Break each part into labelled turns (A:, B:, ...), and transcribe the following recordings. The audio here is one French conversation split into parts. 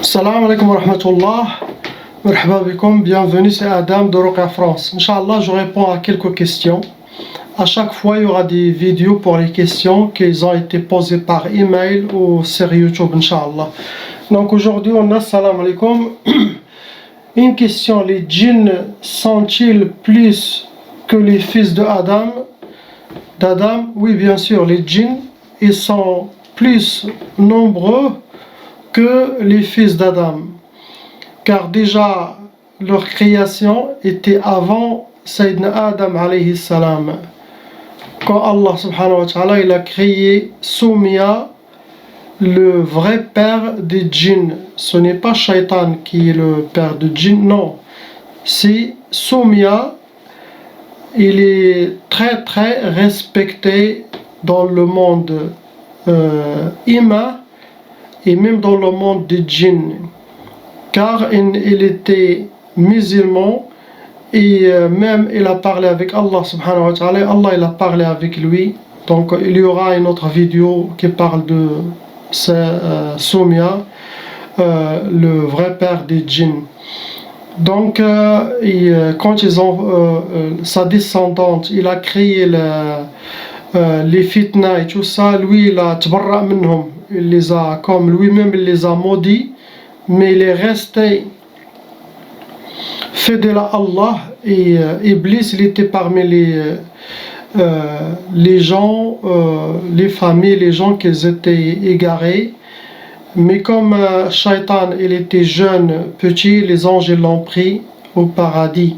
A: Salam alaikum wa rahmatullah. Marhaba bikoum, bienvenue, c'est Adam de Ruqya France. Inch'Allah, je réponds à quelques questions. À chaque fois, il y aura des vidéos pour les questions qui ont été posées par email ou sur YouTube, Inch'Allah. Donc aujourd'hui, on a salam alaikum. Une question, les djinns sont-ils plus que les fils d'Adam? Oui, bien sûr, les djinns, ils sont plus nombreux que les fils d'Adam, car déjà leur création était avant Sayyidina Adam alayhi salam. Quand Allah subhanahu wa ta'ala il a créé Soumia, le vrai père des djinns, ce n'est pas Shaitan qui est le père des djinns, non, c'est Soumia. Il est très très respecté dans le monde humain et même dans le monde des djinns, car il était musulman et même il a parlé avec Allah subhanahu wa ta'ala. Allah il a parlé avec lui. Donc il y aura une autre vidéo qui parle de Soumia, le vrai père des djinns. Donc quand ils ont sa descendante, il a créé les fitna et tout ça, lui il a tabarra minhum, il les a, comme lui-même il les a maudits, mais il est resté fidèle à Allah. Et Iblis il était parmi les gens, les familles, les gens qui étaient égarés, mais comme Shaitan il était jeune, petit, les anges l'ont pris au paradis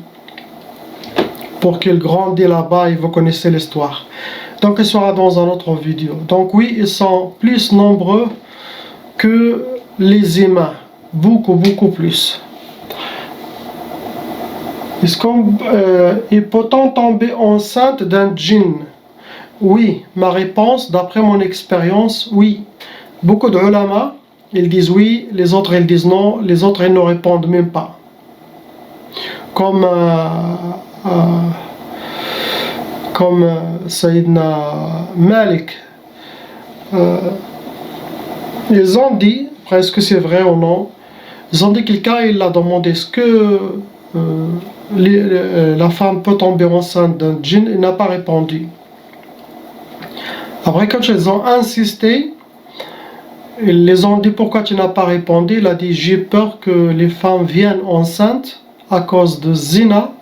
A: pour qu'il grandisse là-bas, et vous connaissez l'histoire. Donc il sera dans une autre vidéo. Donc oui, ils sont plus nombreux que les humains, beaucoup plus. Est-ce peut-on tomber enceinte d'un djinn? Oui, ma réponse, d'après mon expérience, oui. Beaucoup de ulama, ils disent oui, les autres ils disent non, les autres ils ne répondent même pas. Comme Sayyidina Malik, ils ont dit, est-ce que c'est vrai ou non, ils ont dit quelqu'un il a demandé est-ce que la femme peut tomber enceinte d'un djinn, il n'a pas répondu. Après quand ils ont insisté, ils les ont dit pourquoi tu n'as pas répondu, il a dit j'ai peur que les femmes viennent enceintes à cause de zina.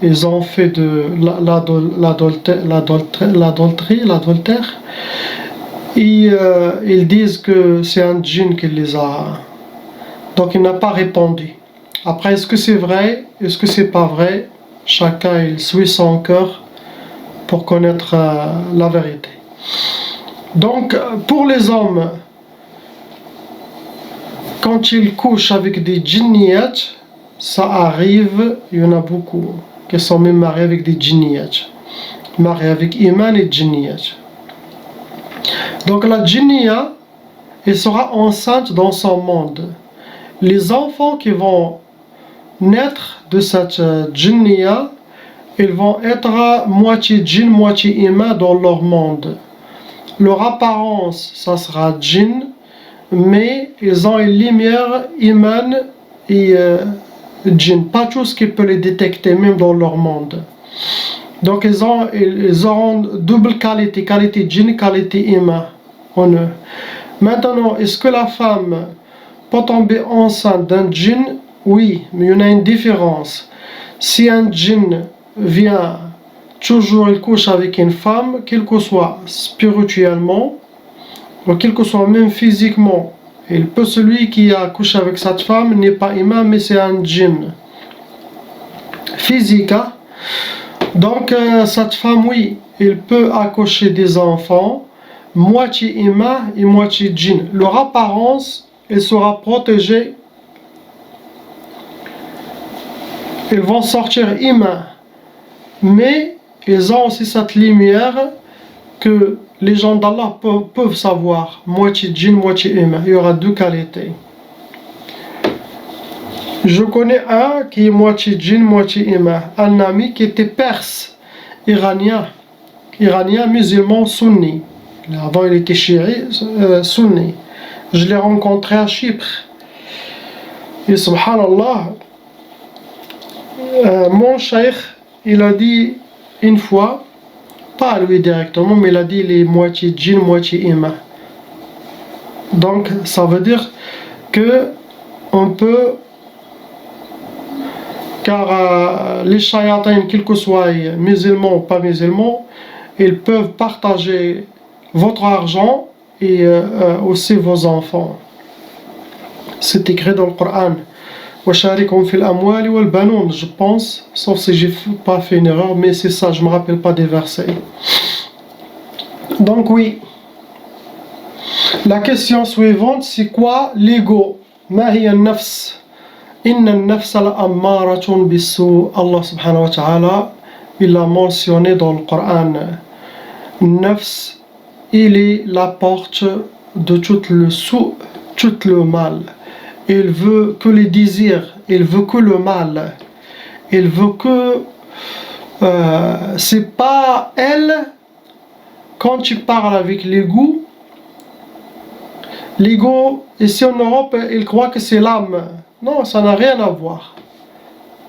A: Ils ont fait de l'adultère, et ils disent que c'est un djinn qui les a. Donc il n'a pas répondu. Après, est-ce que c'est vrai, est-ce que c'est pas vrai? Chacun il suit son cœur pour connaître la vérité. Donc pour les hommes, quand ils couchent avec des djinniyat, ça arrive, il y en a beaucoup qui sont même mariés avec des djinniyat, mariés avec iman et djinniyat. Donc la djinniya, elle sera enceinte dans son monde. Les enfants qui vont naître de cette djinniya, ils vont être moitié djinn, moitié iman dans leur monde. Leur apparence, ça sera djinn, mais ils ont une lumière iman et djinn, pas tout ce qui peut les détecter même dans leur monde. Donc ils auront double qualité djinn, qualité iman en eux. Maintenant, est-ce que la femme peut tomber enceinte d'un djinn? Oui, mais il y en a une différence. Si un djinn vient toujours, il couche avec une femme, quel que soit spirituellement ou quel que soit même physiquement, celui qui a couché avec cette femme n'est pas imam, mais c'est un djinn physique. Donc cette femme, oui, il peut accoucher des enfants, moitié imam et moitié djinn. Leur apparence, elle sera protégée. Ils vont sortir imam, mais ils ont aussi cette lumière que les gens d'Allah peuvent savoir, moitié djinn, moitié humain. Il y aura deux qualités. Je connais un qui est moitié djinn, moitié humain. Un ami qui était perse, iranien, musulman, sunni. Avant il était sunni. Je l'ai rencontré à Chypre. Et subhanallah, mon cheikh, il a dit une fois, pas lui directement, mais il a dit les moitié djinn, moitié humain. Donc ça veut dire que on peut, car les shayatins, quels que soient musulmans ou pas musulmans, ils peuvent partager votre argent et aussi vos enfants. C'est écrit dans le Coran. Je pense, sauf si j'ai pas fait une erreur, mais c'est ça, je me rappelle pas des versets. Donc oui, la question suivante, c'est quoi l'ego? Ma hiya an-nafs? Inna an-nafs la'ammaratun bis-su'. Allah subhanahu wa ta'ala, il l'a mentionné dans le Coran. Nafs, il est la porte de tout le sou, tout le mal. Il veut que les désirs, il veut que le mal, il veut que c'est pas elle. Quand tu parles avec l'ego, ici en Europe, il croit que c'est l'âme. Non, ça n'a rien à voir,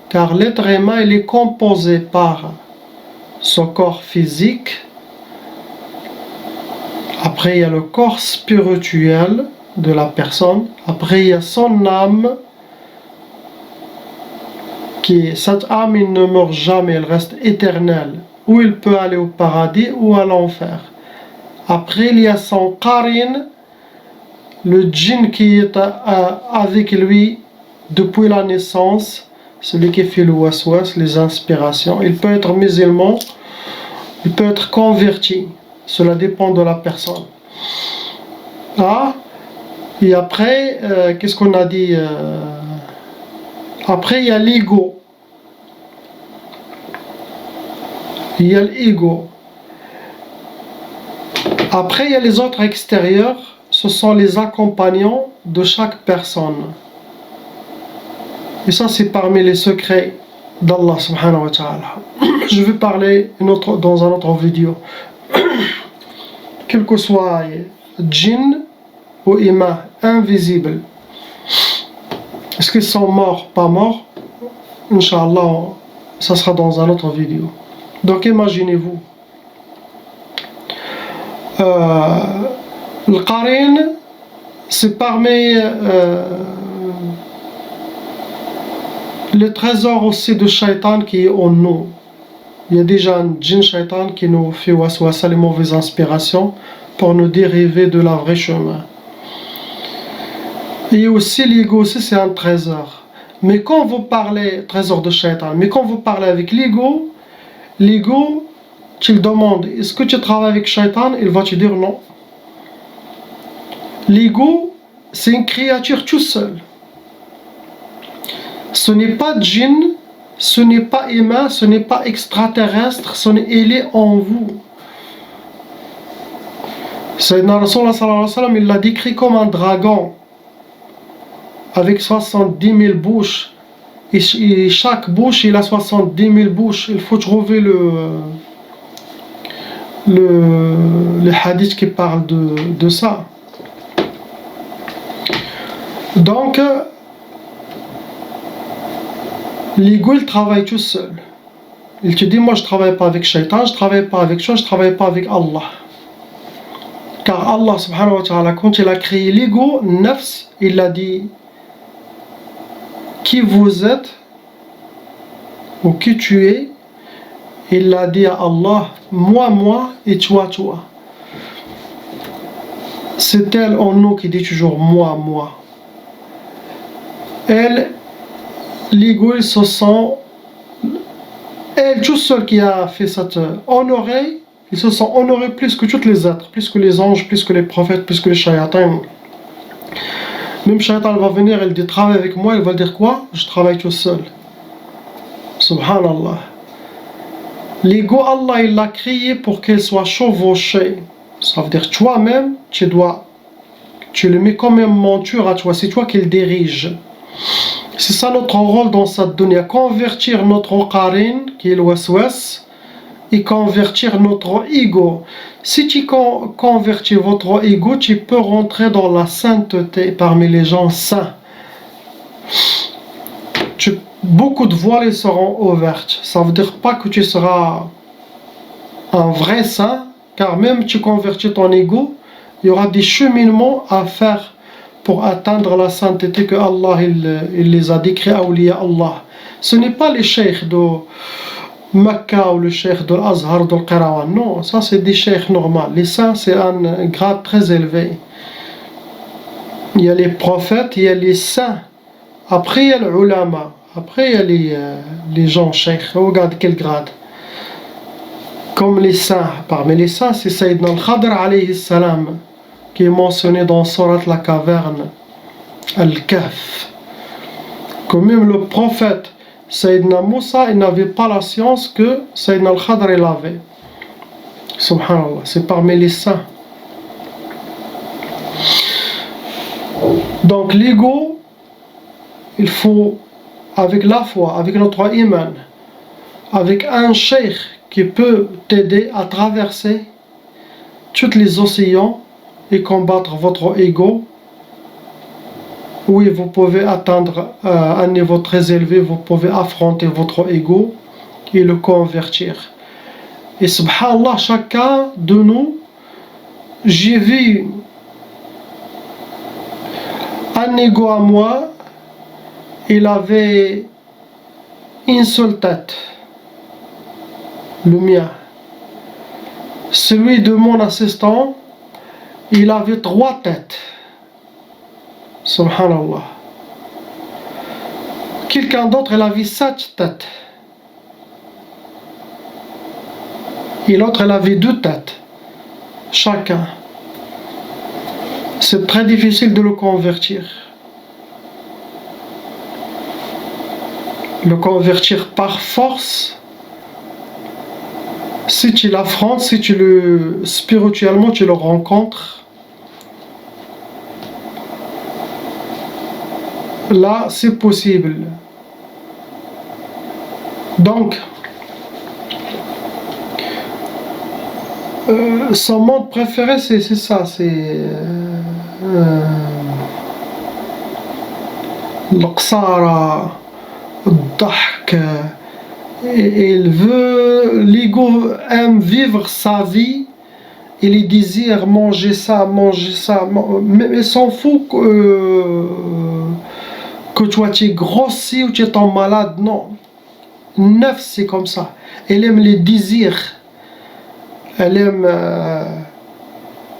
A: car l'être humain, il est composé par son corps physique. Après il y a le corps spirituel de la personne. Après il y a son âme, cette âme, il ne meurt jamais, elle reste éternelle, ou il peut aller au paradis ou à l'enfer. Après il y a son qarin, le djinn qui est avec lui depuis la naissance, celui qui fait le waswas, les inspirations. Il peut être musulman, il peut être converti, cela dépend de la personne. Et après, qu'est-ce qu'on a dit? Après, il y a l'ego. Il y a l'ego. Après, il y a les autres extérieurs. Ce sont les accompagnants de chaque personne. Et ça, c'est parmi les secrets d'Allah subhanahu wa ta'ala. Je vais parler dans un autre vidéo. Quel que soit djinn ou humain, invisible. Est-ce qu'ils sont morts, pas morts? Inch'Allah, ça sera dans un autre vidéo. Donc imaginez-vous. Le qarin, c'est parmi le trésor aussi de shaitan qui est en nous. Il y a déjà un djinn shaitan qui nous fait waswasa, les mauvaises inspirations, pour nous dériver de la vraie chemin. Et aussi l'ego aussi, c'est un trésor. Mais quand vous parlez, trésor de shaitan, mais quand vous parlez avec l'ego, tu le demandes, est-ce que tu travailles avec shaitan? Il va te dire non. L'ego, c'est une créature tout seul. Ce n'est pas djinn, ce n'est pas humain, ce n'est pas extraterrestre, il est en vous. Sayyidina Rasulullah sallallahu alayhi wa sallam, il l'a décrit comme un dragon, avec 70 000 bouches. Et chaque bouche, il a 70 000 bouches. Il faut trouver le hadith qui parle de ça. Donc, l'ego, il travaille tout seul. Il te dit, moi je ne travaille pas avec shaitan, je ne travaille pas avec toi, je ne travaille pas avec Allah. Car Allah subhanahu wa ta'ala, quand il a créé l'ego, nafs, il a dit, qui vous êtes, ou qui tu es, il a dit à Allah, moi, et toi. C'est elle en nous qui dit toujours moi. Elle, l'ego, il se sent, elle, tout seul qui a fait cette honorée, ils se sont honorés plus que tous les êtres, plus que les anges, plus que les prophètes, plus que les shayatins. Même shaytan va venir, il dit travaille avec moi, il va dire quoi? Je travaille tout seul. Subhanallah. L'ego, Allah, il l'a créé pour qu'elle soit chevauchée. Ça veut dire toi-même, tu le mets comme une monture à toi, c'est toi qui le dirige. C'est ça notre rôle dans cette dunya, convertir notre qarin, qui est le waswas, et convertir notre ego. Si tu convertis votre ego, tu peux rentrer dans la sainteté parmi les gens saints. beaucoup de voiles seront ouvertes. Ça veut dire pas que tu seras un vrai saint, car même tu convertis ton ego, il y aura des cheminements à faire pour atteindre la sainteté que Allah il les a décrits awliya Allah. Ce n'est pas les cheikhs de Mecca ou le cheikh de l'Azhar, de l'Qirawan. Non, ça c'est des cheikhs normaux. Les saints, c'est un grade très élevé. Il y a les prophètes, il y a les saints. Après, il y a les ulama. Après, il y a les gens cheikhs. Regarde quel grade. Comme les saints. Parmi les saints, c'est Sayyidina al-Khadr alayhi salam, qui est mentionné dans Surat la caverne, Al-Kahf. Comme même le prophète Sayyidina Moussa, il n'avait pas la science que Sayyidina al-Khadr il avait. Subhanallah, c'est parmi les saints. Donc l'ego, il faut, avec la foi, avec notre iman, avec un cheikh qui peut t'aider à traverser tous les océans et combattre votre ego. Oui, vous pouvez atteindre un niveau très élevé, vous pouvez affronter votre ego et le convertir. Et subhanallah, chacun de nous, j'ai vu un ego à moi, il avait une seule tête, le mien. Celui de mon assistant, il avait 3 têtes. Subhanallah. Quelqu'un d'autre, il avait 7 têtes. Et l'autre, il avait 2 têtes. Chacun. C'est très difficile de le convertir. Le convertir par force, si tu l'affrontes, si tu le spirituellement tu le rencontres, là c'est possible. Donc son monde préféré c'est ça, c'est l'Aqsara, الضحك. Il veut, l'ego aime vivre sa vie, il y désire manger ça, mais il s'en fout que toi tu es grossi ou tu es malade, non. Neuf, c'est comme ça. Elle aime les désirs, elle aime,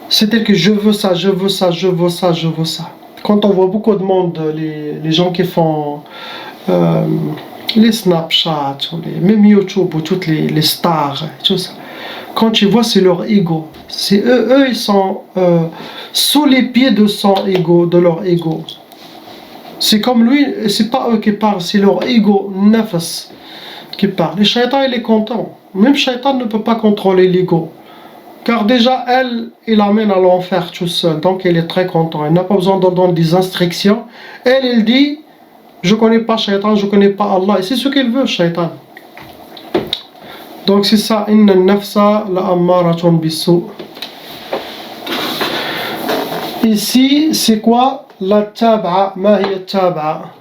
A: c'est-à-dire que je veux ça, je veux ça, je veux ça, je veux ça. Quand on voit beaucoup de monde, les gens qui font les Snapchat, même YouTube, ou toutes les stars, tout ça. Quand tu vois, c'est leur ego. C'est eux, ils sont sous les pieds de son ego, de leur ego. C'est comme lui, c'est pas eux qui parlent, c'est leur ego, nafs, qui parle. Et Shaitan, il est content. Même Shaitan ne peut pas contrôler l'ego. Car déjà, il l'amène à l'enfer tout seul. Donc, il est très content. Il n'a pas besoin de donner des instructions. Elle, il dit, je ne connais pas Shaitan, je ne connais pas Allah. Et c'est ce qu'il veut, Shaitan. Donc, c'est ça. Inna nafsa la ammaratun bisu. Ici, c'est quoi la taba'a? Ma hiya taba'a?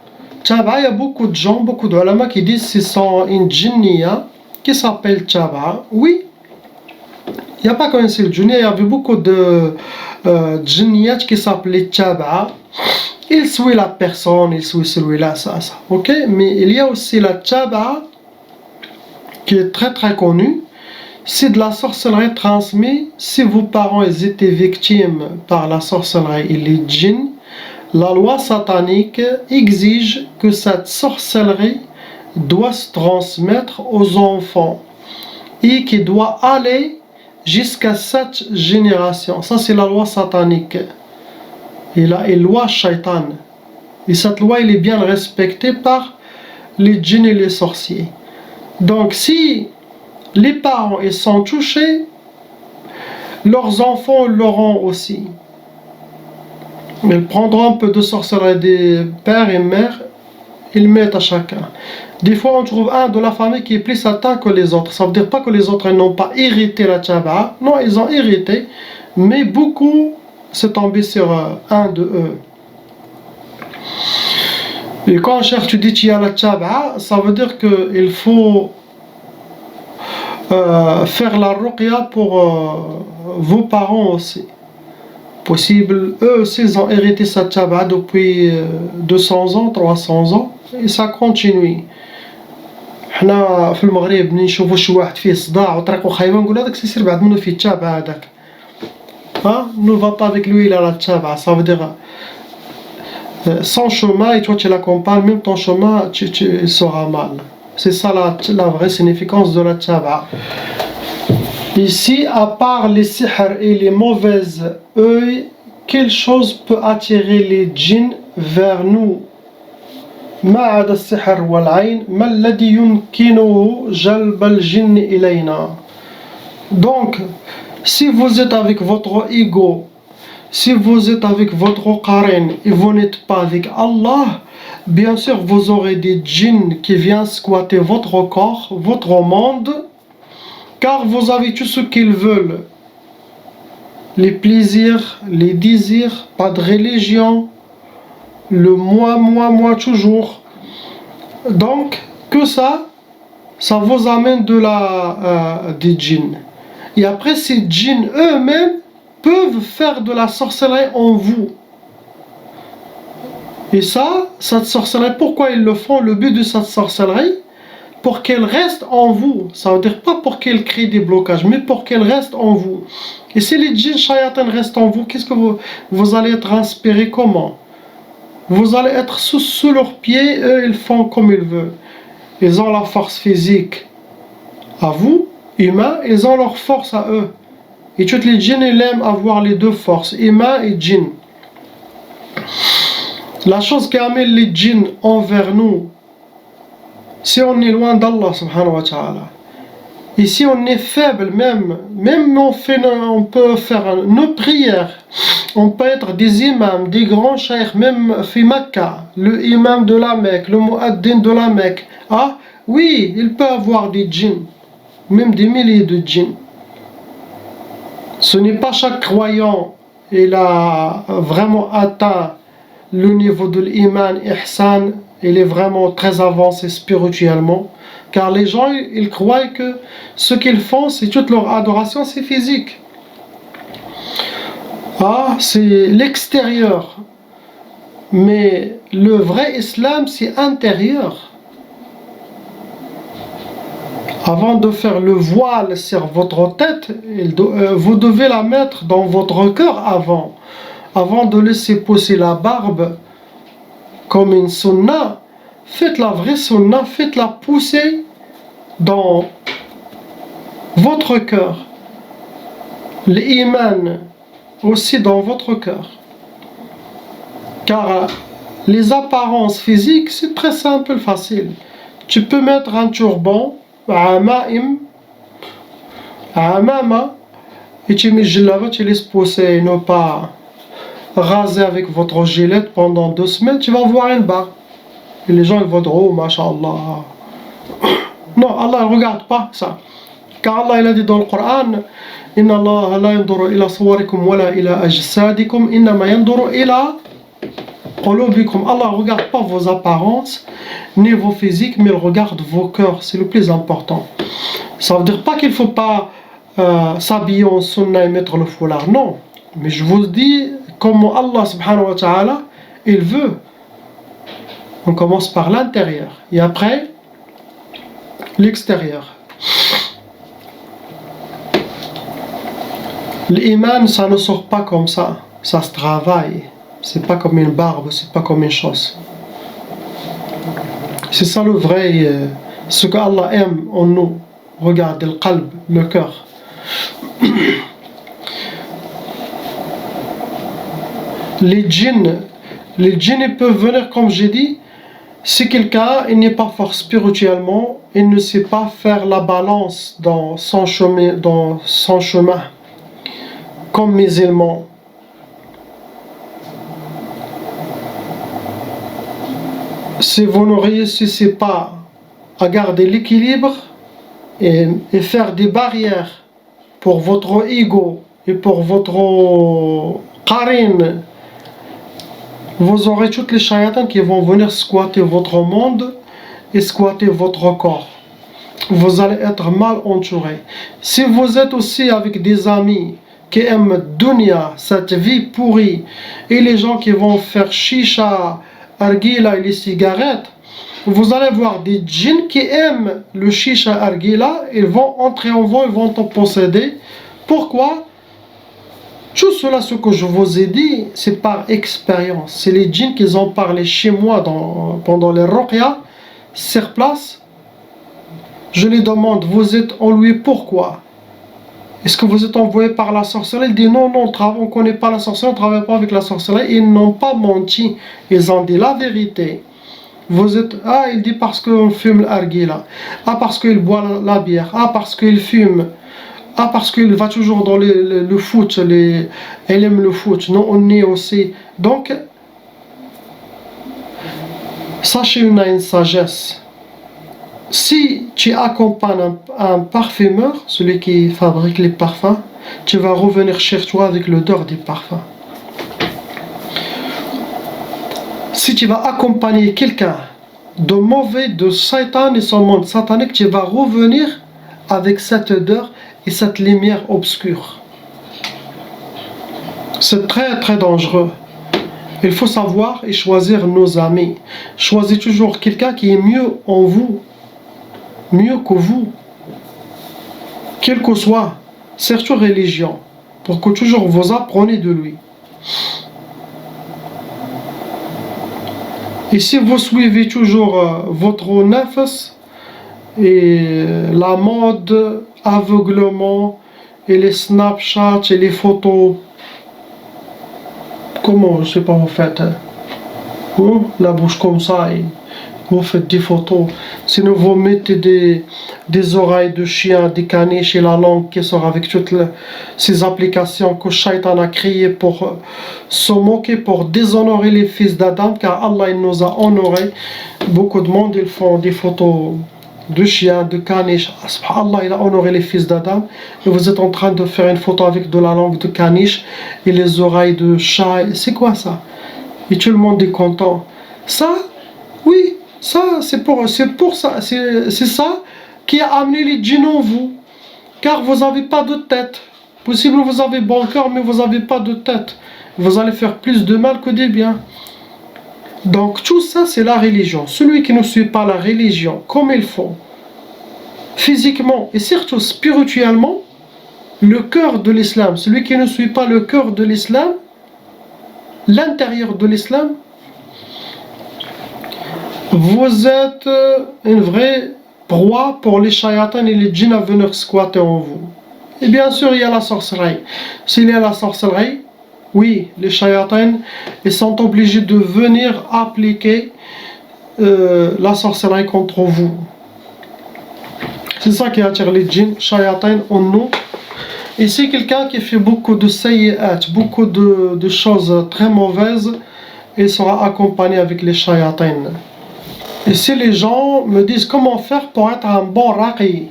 A: Taba'a, il y a beaucoup de gens, beaucoup d'ulama qui disent que c'est une djinniya qui s'appelle taba'a. Oui. Il n'y a pas qu'un seul djinni, il y avait beaucoup de djinniyat qui s'appelaient taba'a. Il suit la personne, il suit celui-là, ça. Ok? Mais il y a aussi la taba'a qui est très très connue. C'est de la sorcellerie transmise. Si vos parents ils étaient victimes par la sorcellerie et les djinns, la loi satanique exige que cette sorcellerie doit se transmettre aux enfants et qui doit aller jusqu'à 7 générations. Ça c'est la loi satanique. Et la loi shaitan. Et cette loi elle est bien respectée par les djinns et les sorciers. Donc si les parents ils sont touchés, leurs enfants l'auront aussi. Ils prendront un peu de sorcellerie des pères et mères, ils mettent à chacun. Des fois on trouve un de la famille qui est plus atteint que les autres. Ça veut dire pas que les autres n'ont pas hérité la taba'a. Non, ils ont hérité, mais beaucoup c'est tombé sur un de eux. Et quand Cheikh tu dis qu'il y a la taba'a, ça veut dire qu'il faut faire la ruqya pour vos parents aussi. Possible, eux aussi ils ont hérité cette taba'a depuis 200 ans, 300 ans, et ça continue. حنا في المغرب ملي نشوفو شي واحد فيه صداع وطريقو خايبه نقول هذاك سير بعد منو فيه التابع هذاك ne va pas avec lui il a la tchaba, ça veut dire son chemin et toi tu l'accompagnes, même ton chemin il sera mal. C'est ça la vraie significance de la tchaba. Ici, à part les sihr et les mauvaises œils, quelle chose peut attirer les djinns vers nous? ما عدا السحر والعين ما الذي يمكنه جلب الجن إلينا. Donc, si vous êtes avec votre ego, si vous êtes avec votre qarin et vous n'êtes pas avec Allah, bien sûr vous aurez des djinns qui viennent squatter votre corps, votre monde, car vous avez tout ce qu'ils veulent. Les plaisirs, les désirs, pas de religion, le moi toujours. Donc, que ça vous amène des djinns. Et après, ces djinns eux-mêmes peuvent faire de la sorcellerie en vous. Et cette sorcellerie, pourquoi ils le font? Le but de cette sorcellerie, pour qu'elle reste en vous. Ça veut dire pas pour qu'elle crée des blocages, mais pour qu'elle reste en vous. Et si les djinns shayatin restent en vous, qu'est-ce que vous allez être inspiré comment? Vous allez être sous leurs pieds, eux ils font comme ils veulent. Ils ont la force physique à vous, humains, ils ont leur force à eux. Et toutes les djinns ils aiment avoir les deux forces, humains et djinns. La chose qui amène les djinns envers nous, si on est loin d'Allah subhanahu wa ta'ala, et si on est faible même on peut faire nos prières, on peut être des imams, des grands cheikhs, même fi Mecca, le imam de la Mecque, le muaddin de la Mecque, ah oui, il peut avoir des djinns, même des milliers de djinns. Ce n'est pas chaque croyant, il a vraiment atteint le niveau de l'iman, ihsan, il est vraiment très avancé spirituellement. Car les gens, ils croient que ce qu'ils font, c'est toute leur adoration, c'est physique. Ah, c'est l'extérieur. Mais le vrai islam, c'est intérieur. Avant de faire le voile sur votre tête, vous devez la mettre dans votre cœur avant. Avant de laisser pousser la barbe comme une sunna, faites la vraie sunna, faites-la pousser dans votre cœur. L'iman aussi dans votre cœur. Car les apparences physiques, c'est très simple, facile. Tu peux mettre un turban, amama, et tu mets le tu laisses pousser, ne pas raser avec votre gilette pendant 2 semaines, tu vas voir une barbe. Et les gens ils vont dire, oh, mashallah. Non, Allah ne regarde pas ça. Car Allah il a dit dans le Coran, Inna Allah la yanduru ila sawarikum wala ila ajsadikum, innama yanduru ila qulubikum. Allah ne regarde pas vos apparences, ni vos physiques, mais il regarde vos cœurs. C'est le plus important. Ça ne veut dire pas qu'il ne faut pas s'habiller en sunna et mettre le foulard. Non. Mais je vous dis comment Allah subhanahu wa ta'ala, il veut. On commence par l'intérieur et après l'extérieur. L'iman, ça ne sort pas comme ça se travaille. C'est pas comme une barbe, c'est pas comme une chose. C'est ça le vrai, ce que Allah aime en nous. Regardez le qalb, le cœur. Les djinns ils peuvent venir, comme j'ai dit, si quelqu'un n'est pas fort spirituellement, il ne sait pas faire la balance dans son chemin comme musulman. Si vous ne réussissez pas à garder l'équilibre et faire des barrières pour votre ego et pour votre qarin, vous aurez toutes les shayatans qui vont venir squatter votre monde et squatter votre corps. Vous allez être mal entouré. Si vous êtes aussi avec des amis qui aiment dunya, cette vie pourrie, et les gens qui vont faire chicha, argila et les cigarettes, vous allez voir des djinns qui aiment le chicha argila, ils vont entrer en vous, ils vont te posséder. Pourquoi? Tout cela, ce que je vous ai dit, c'est par expérience. C'est les djinns qui ont parlé chez moi pendant les ruqya, sur place. Je les demande, vous êtes enlevé pourquoi? Est-ce que vous êtes envoyé par la sorcellerie? Il dit non, non, on ne connaît pas la sorcellerie, on ne travaille pas avec la sorcellerie. Ils n'ont pas menti, ils ont dit la vérité. Vous êtes, il dit parce qu'on fume l'argila, parce qu'il boit la bière, parce qu'il fume, parce qu'il va toujours dans le foot, elle aime le foot, non, on est aussi. Donc, sachez, on a une sagesse. Si tu accompagnes un parfumeur, celui qui fabrique les parfums, tu vas revenir chez toi avec l'odeur des parfums. Si tu vas accompagner quelqu'un de mauvais, de Satan et son monde satanique, tu vas revenir avec cette odeur et cette lumière obscure. C'est très très dangereux. Il faut savoir et choisir nos amis. Choisissez toujours quelqu'un qui est mieux en vous, mieux que vous, quelle que soit, surtout religion, pour que toujours vous appreniez de lui. Et si vous suivez toujours votre nafs et la mode, aveuglement, et les Snapchat et les photos, comment, je sais pas, vous faites la bouche comme ça et vous faites des photos. Sinon vous mettez des oreilles de chien, des caniches et la langue qui sort avec toutes ces applications que Shaitan a créées pour se moquer, pour déshonorer les fils d'Adam, car Allah il nous a honorés. Beaucoup de monde ils font des photos de chiens, de caniches. Allah il a honoré les fils d'Adam et vous êtes en train de faire une photo avec de la langue de caniche et les oreilles de chat. C'est quoi ça? Et tout le monde est content. Ça, oui, ça c'est pour ça, c'est ça qui a amené les djinns en vous, car vous n'avez pas de tête. Possible vous avez bon cœur mais vous n'avez pas de tête. Vous allez faire plus de mal que des biens. Donc tout ça c'est la religion. Celui qui ne suit pas la religion comme il faut, physiquement et surtout spirituellement, le cœur de l'islam, celui qui ne suit pas le cœur de l'islam, l'intérieur de l'islam, vous êtes une vraie proie pour les shayatans et les djinns à venir squatter en vous. Et bien sûr il y a la sorcellerie. S'il y a la sorcellerie, oui, les shayatans ils sont obligés de venir appliquer la sorcellerie contre vous. C'est ça qui attire les djinns, shayatans en nous. Et c'est quelqu'un qui fait beaucoup de sayyi'at, beaucoup de choses très mauvaises, il sera accompagné avec les shayatans. Et si les gens me disent comment faire pour être un bon raqi,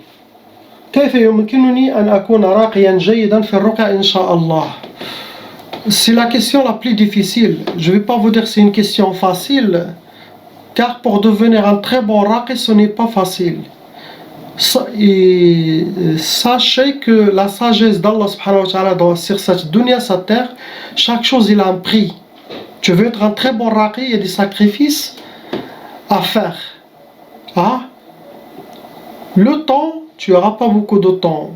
A: كيف يمكنني أن أكون راقيا جيدا في الرقية إن شاء الله. C'est la question la plus difficile. Je ne vais pas vous dire que c'est une question facile, car pour devenir un très bon raqi, ce n'est pas facile. Et sachez que la sagesse d'Allah subhanahu wa ta'ala sur cette dunya, cette terre, chaque chose il a un prix. Tu veux être un très bon raqi, il y a des sacrifices à faire. Le temps, tu n'auras pas beaucoup de temps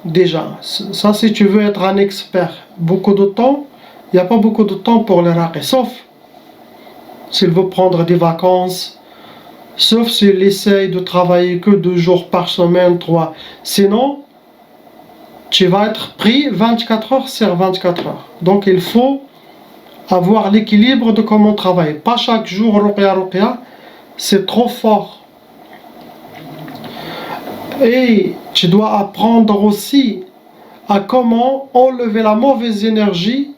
A: déjà. Ça, si tu veux être un expert, beaucoup de temps, il n'y a pas beaucoup de temps pour le raqi, sauf s'il veut prendre des vacances, sauf s'il essaye de travailler que 2 jours par semaine, 3. Sinon, tu vas être pris 24 heures sur 24 heures. Donc il faut avoir l'équilibre de comment travailler. Pas chaque jour, ruqya, c'est trop fort. Et tu dois apprendre aussi à comment enlever la mauvaise énergie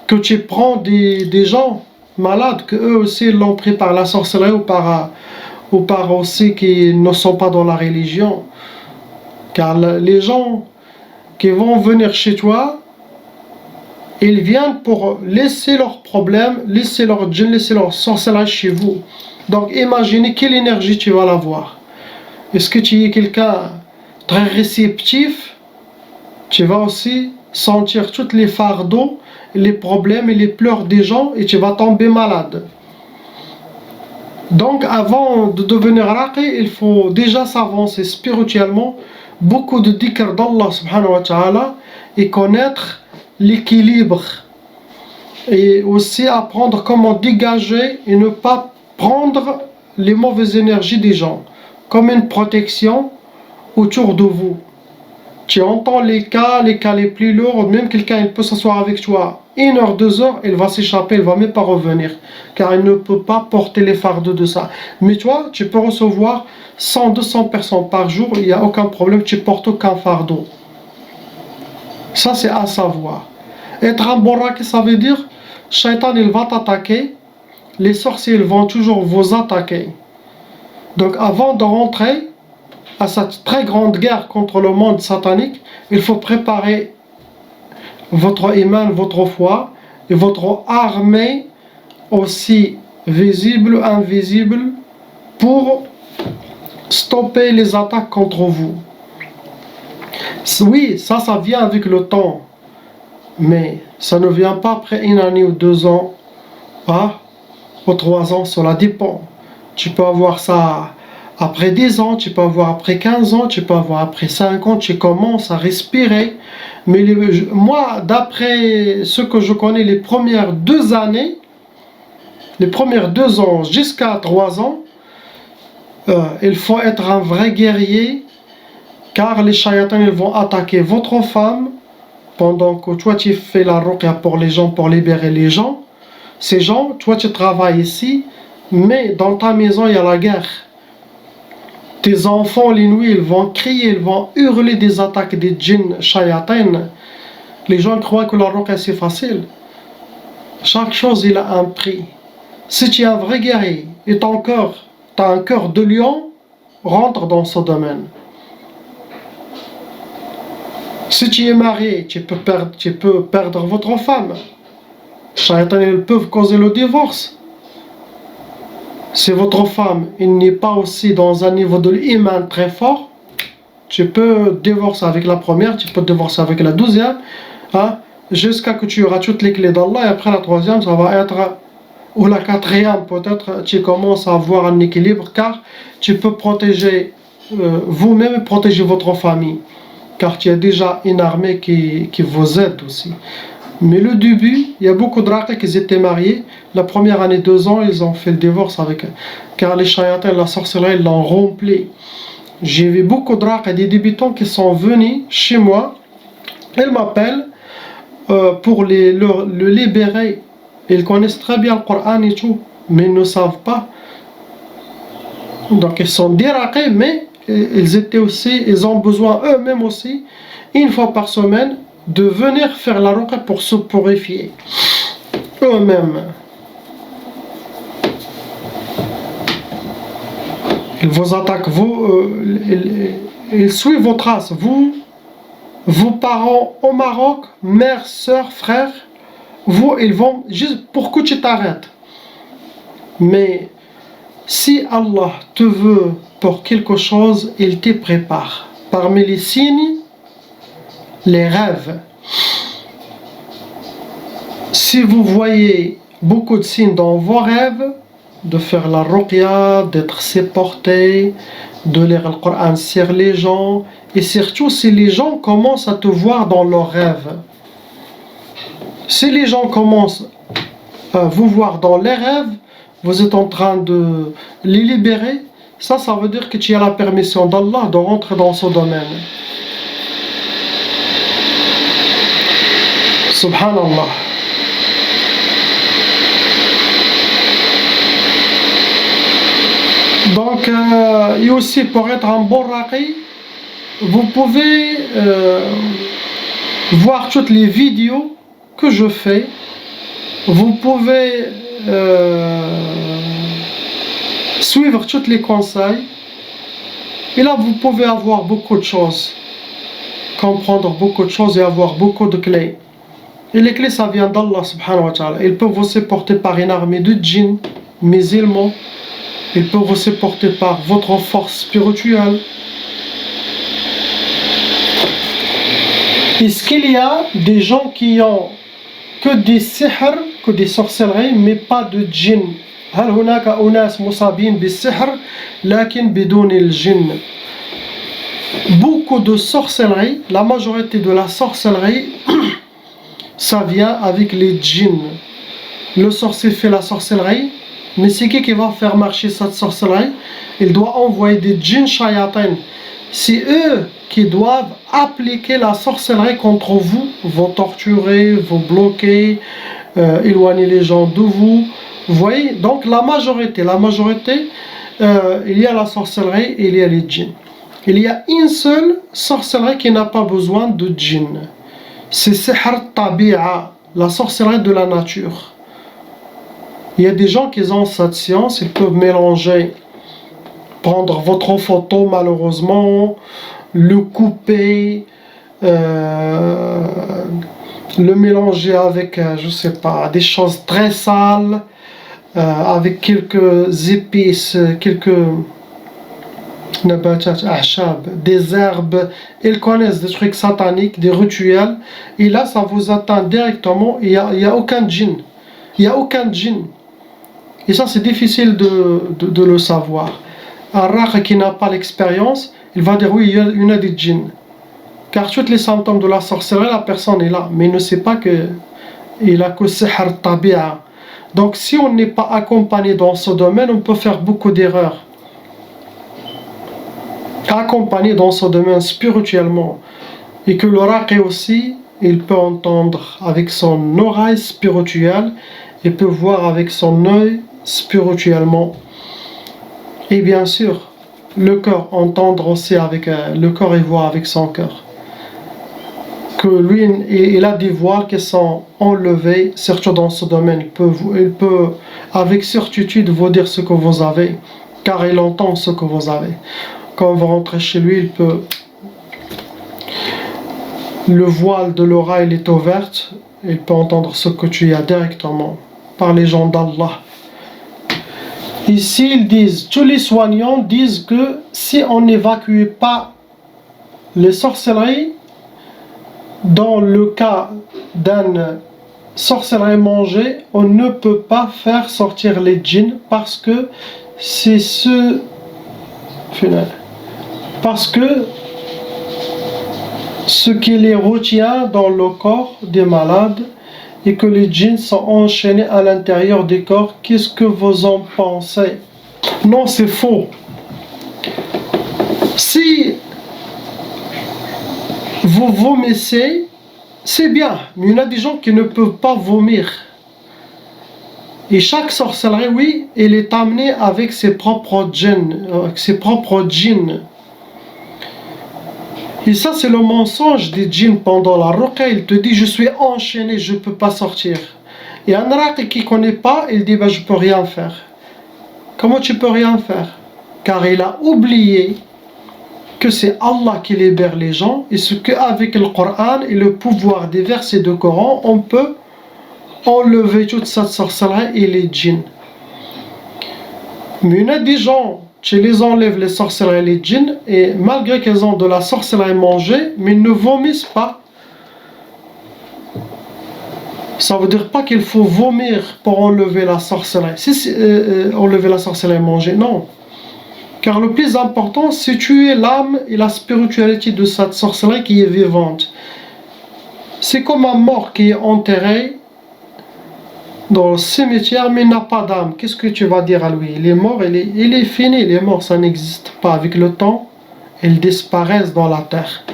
A: que tu prends des gens malades, que eux aussi l'ont pris par la sorcellerie ou par aussi qui ne sont pas dans la religion. Car les gens qui vont venir chez toi, Ils viennent pour laisser leurs problèmes, laisser leur djinn, laisser leur sorcellerie chez vous. Donc imaginez quelle énergie tu vas avoir. Est-ce que tu es quelqu'un très réceptif? Tu vas aussi sentir tous les fardeaux, les problèmes et les pleurs des gens et tu vas tomber malade. Donc avant de devenir raqi, il faut déjà s'avancer spirituellement, beaucoup de dhikr d'Allah subhanahu wa ta'ala et connaître l'équilibre et aussi apprendre comment dégager et ne pas prendre les mauvaises énergies des gens comme une protection autour de vous. Tu entends les cas les plus lourds, même quelqu'un il peut s'asseoir avec toi 1 heure, 2 heures, il va s'échapper, il va même pas revenir, car il ne peut pas porter les fardeaux de ça. Mais toi, tu peux recevoir 100, 200 personnes par jour, il n'y a aucun problème, tu portes aucun fardeau. Ça c'est à savoir. Être un bon raqi, ça veut dire, Shaitan il va t'attaquer, les sorciers ils vont toujours vous attaquer. Donc avant de rentrer à cette très grande guerre contre le monde satanique, il faut préparer votre iman, votre foi et votre armée aussi visible, invisible, pour stopper les attaques contre vous. Oui, ça vient avec le temps, mais ça ne vient pas après 1 année ou 2 ans, ou 3 ans, cela dépend. Tu peux avoir ça après 10 ans, tu peux avoir après 15 ans, tu peux avoir après 5 ans, tu commences à respirer. Mais moi, d'après ce que je connais, les premières 2 années, les premières 2 ans jusqu'à 3 ans, il faut être un vrai guerrier, car les shayatans ils vont attaquer votre femme pendant que toi tu fais la ruqya pour les gens, pour libérer les gens. Ces gens, toi tu travailles ici, mais dans ta maison il y a la guerre. Tes enfants, les nuits, ils vont crier, ils vont hurler des attaques des djinns shayatans. Les gens croient que la ruqya c'est facile. Chaque chose, il a un prix. Si tu es un vrai guerrier et tu as un cœur de lion, rentre dans ce domaine. Si tu es marié, tu peux perdre votre femme. Shaytan, ils peuvent causer le divorce. Si votre femme n'est pas aussi dans un niveau de l'iman très fort, tu peux divorcer avec la première, tu peux divorcer avec la deuxième, jusqu'à que tu auras toutes les clés d'Allah, et après la troisième, ça va être, ou la quatrième, peut-être, tu commences à avoir un équilibre, car tu peux protéger vous-même et protéger votre famille, car tu as déjà une armée qui vous aide aussi. Mais le début, il y a beaucoup de raqis qui étaient mariés. La première année, 2 ans, ils ont fait le divorce avec eux. Car les shayatans, la sorcellerie, ils l'ont rempli. J'ai vu beaucoup de raqis, des débutants qui sont venus chez moi. Ils m'appellent pour le libérer. Ils connaissent très bien le Coran et tout, mais ils ne savent pas. Donc ils sont des raqis, mais ils ont besoin eux-mêmes aussi, 1 fois par semaine, de venir faire la ruqya pour se purifier eux-mêmes. Ils vous attaquent, ils suivent vos traces, vos parents au Maroc, mère, soeur, frère, ils vont juste pour que tu t'arrêtes. Mais si Allah te veut pour quelque chose, il te prépare. Parmi les signes, les rêves. Si vous voyez beaucoup de signes dans vos rêves, de faire la ruqya, d'être supporté, de lire le Coran sur les gens, et surtout si les gens commencent à te voir dans leurs rêves. Si les gens commencent à vous voir dans les rêves, vous êtes en train de les libérer, ça veut dire que tu as la permission d'Allah de rentrer dans ce domaine. Subhanallah. Donc, et aussi pour être un bon raqi, vous pouvez voir toutes les vidéos que je fais. Vous pouvez suivre tous les conseils. Et là, vous pouvez avoir beaucoup de choses, comprendre beaucoup de choses et avoir beaucoup de clés. Et les clés, ça vient d'Allah subhanahu wa ta'ala. Ils peuvent aussi porter par une armée de djinns, musulmans. Ils peuvent aussi porter par votre force spirituelle. Est-ce qu'il y a des gens qui ont que des sihr, que des sorcelleries, mais pas de djinn? هل هناك أناس مصابين بالسحر لكن بدون الجن? Beaucoup de sorcellerie, la majorité de la sorcellerie, ça vient avec les djinns. Le sorcier fait la sorcellerie, mais c'est qui va faire marcher cette sorcellerie? Il doit envoyer des djinns shayatin. C'est eux qui doivent appliquer la sorcellerie contre vous, vous torturer, vous bloquer, éloigner les gens de vous. Vous voyez? Donc la majorité, il y a la sorcellerie et il y a les djinns. Il y a une seule sorcellerie qui n'a pas besoin de djinn. C'est sihr tabi'a, la sorcellerie de la nature. Il y a des gens qui ont cette science, ils peuvent mélanger, prendre votre photo malheureusement, le couper, le mélanger avec, je sais pas, des choses très sales, avec quelques épices, quelques nabatat, ahshab, des herbes. Ils connaissent des trucs sataniques, des rituels, et là ça vous atteint directement. Il y a aucun djinn, il y a aucun djinn, et ça c'est difficile de le savoir. Un rare qui n'a pas l'expérience, il va dire oui, il y en a des djinns, car tous les symptômes de la sorcellerie, la personne est là, mais il ne sait pas que il a que sihr tabi'a. Donc si on n'est pas accompagné dans ce domaine, on peut faire beaucoup d'erreurs. Accompagné dans ce domaine spirituellement, et que le raqi aussi, il peut entendre avec son oreille spirituelle, il peut voir avec son œil spirituellement, et bien sûr le cœur, entendre aussi avec le cœur et voir avec son cœur. Que lui, il a des voiles qui sont enlevés, surtout dans ce domaine. Il peut avec certitude vous dire ce que vous avez, car il entend ce que vous avez. Quand vous rentrez chez lui, il peut... Le voile de l'oreille est ouverte, il peut entendre ce que tu as directement par les gens d'Allah. Ici, ils disent, tous les soignants disent que si on n'évacue pas les sorcelleries, dans le cas d'une sorcellerie mangée, on ne peut pas faire sortir les djinns parce que c'est ce qui les retient dans le corps des malades, et que les djinns sont enchaînés à l'intérieur des corps. Qu'est-ce que vous en pensez? Non, c'est faux. Si vous vomissez, c'est bien, mais il y a des gens qui ne peuvent pas vomir. Et chaque sorcellerie, oui, elle est amenée avec ses propres djinns, Et ça, c'est le mensonge des djinns pendant la ruqya. Il te dit, je suis enchaîné, je ne peux pas sortir. Et un raqi qui ne connaît pas, il dit, je ne peux rien faire. Comment tu peux rien faire? Car il a oublié que c'est Allah qui libère les gens, et ce qu'avec le Coran et le pouvoir des versets de Coran, on peut enlever toute cette sorcellerie et les djinns. Mais il y a des gens, tu les enlèves les sorcelleries et les djinns, et malgré qu'ils ont de la sorcellerie mangée, mais ils ne vomissent pas. Ça veut dire pas qu'il faut vomir pour enlever la sorcellerie. Enlever la sorcellerie mangée, non. Car le plus important, c'est tuer l'âme et la spiritualité de cette sorcellerie qui est vivante. C'est comme un mort qui est enterré dans le cimetière, mais n'a pas d'âme. Qu'est-ce que tu vas dire à lui? Il est mort, il est fini. Il est mort, ça n'existe pas. Avec le temps, ils disparaissent dans la terre.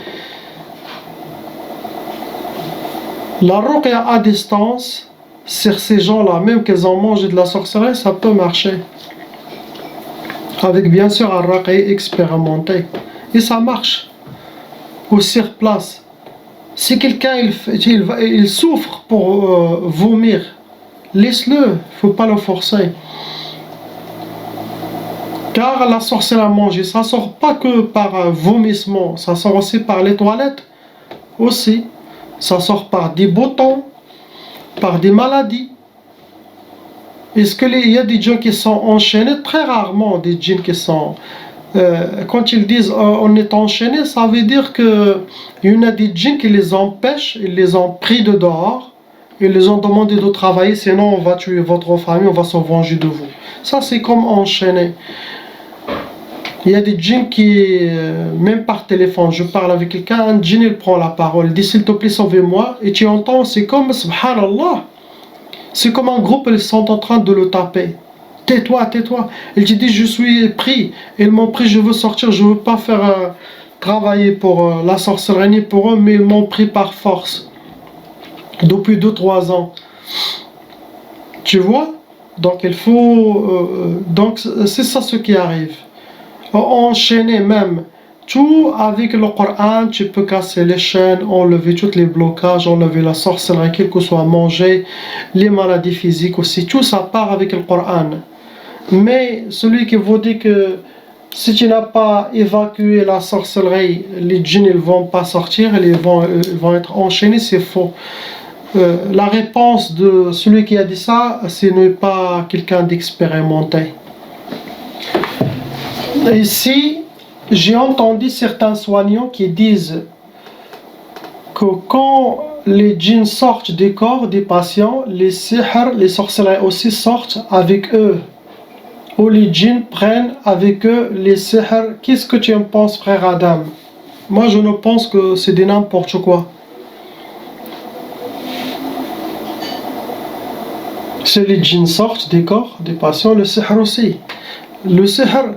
A: La ruqya à distance, sur ces gens-là, même qu'ils ont mangé de la sorcellerie, ça peut marcher. Avec bien sûr un raqi expérimenté. Et ça marche. Ou sur place. Si quelqu'un il souffre pour vomir, laisse-le, il ne faut pas le forcer. Car la sorcellerie à manger, ça ne sort pas que par vomissement, ça sort aussi par les toilettes. Aussi, ça sort par des boutons, par des maladies. Est-ce qu'il y a des djinns qui sont enchaînés? Très rarement des djinns qui sont... quand ils disent on est enchaîné, ça veut dire qu'il y en a des djinns qui les empêchent, ils les ont pris de dehors, ils les ont demandé de travailler, sinon on va tuer votre famille, on va se venger de vous. Ça c'est comme enchaîné. Il y a des djinns qui, même par téléphone, je parle avec quelqu'un, un djinn il prend la parole, il dit s'il te plaît sauvez-moi, et tu entends, c'est comme, subhanallah, c'est comme un groupe, ils sont en train de le taper. Tais-toi, tais-toi. Il te dit je suis pris, ils m'ont pris, je veux sortir, je veux pas faire travailler pour la sorcellerie ni pour eux, mais ils m'ont pris par force. Depuis 2-3 ans. Tu vois? Donc il faut... donc c'est ça ce qui arrive. Enchaîner même tout avec le Coran, tu peux casser les chaînes, enlever tous les blocages, enlever la sorcellerie, quel que soit manger, les maladies physiques aussi, tout ça part avec le Coran. Mais celui qui vous dit que si tu n'as pas évacué la sorcellerie, les djinns ne vont pas sortir, ils vont être enchaînés, c'est faux. La réponse de celui qui a dit ça, ce n'est pas quelqu'un d'expérimenté. Ici, j'ai entendu certains soignants qui disent que quand les djinns sortent des corps des patients, les sihr, les sorcelleries aussi sortent avec eux. Ou les djinns prennent avec eux les sihr. Qu'est-ce que tu en penses, frère Adam? Moi, je ne pense que c'est de n'importe quoi. Si les djinns sortent des corps des patients, le sihr aussi. Le sihr,